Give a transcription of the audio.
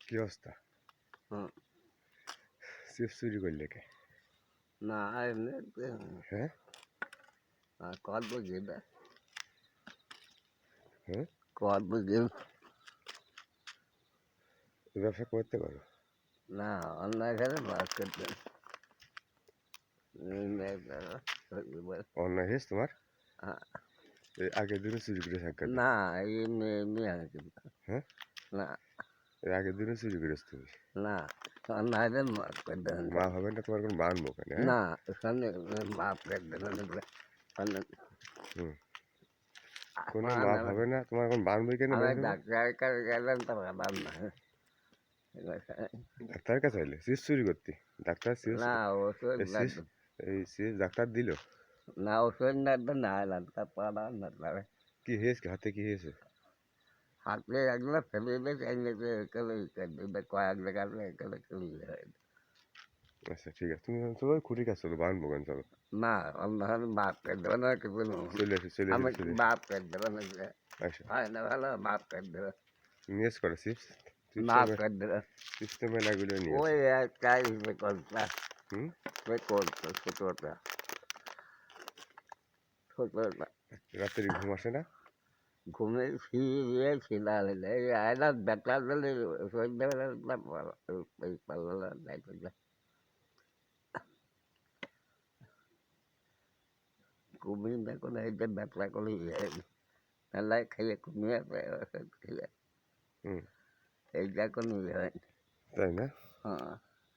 কি অবস্থা? হুম। চিপস চুরি করলে কে? না এমনি হ্যাঁ কল বুঝি না হ্যাঁ কল বুঝি ব্যবসা করতে পারো? না অন্য এখানে বাস করতেন অন্যায় হয়েছে তোমার? এই আগের দিনও চুরি করে থাকবে? না এমনি এমনি আছে হ্যাঁ না এর আগের দিনও চুরি করেছ তুমি? না অন্যায় মাফ করতেন মা হবে না তোমার কোনো বানবো কেন? হ্যাঁ না ওখানে মাফ করতেন হুম কোনো মাপ হবে না তোমার এখন বানবই কেন? আমি ডাক্তার কাছে গেলাম তো বাবার না ডাক্তারের কাছে এলে চিপস চুরি করতি? ডাক্তার চিপস না ওষুধ এই চিপস ডাক্তার দিল? না ওষুধ না না লাগতা পাড়া না লাগে কি হয়েছে? হাতে কি হয়েছে? হাতে একলা ফেলে দিলে একেলে কয়েক জায়গাতে একেলে চলে যায় আচ্ছা ঠিক আছে, তুমি চলো খুঁটি কাজ চলো, বানবো কেন? চলো না অন্য বাপ করে দেবে না কিছু চলে এসে চলে আমি এসে চলে বাপ করে দেবে না আসো হয় না ভালো বাপ করে দেবে নিয়েস করে চিপস মাফ করে দেবে চিপস মেলাগুলো নিয়ে ওই একটাই করতে হুম করতো ছোটটা ছোটটা রাত্রে ঘুম আসে না? ঘুমে ফিরে ছিলাম আয়না বেটা দিলে সন্ধ্যাবেলা পারলো না ঘুমিয়ে দেখো না এই যে ব্যবসা করে মেলায় খেয়ে ঘুমিয়ে খেয়ে হুম এইটা কোনো ইয়ে হয় তাই না? হ্যাঁ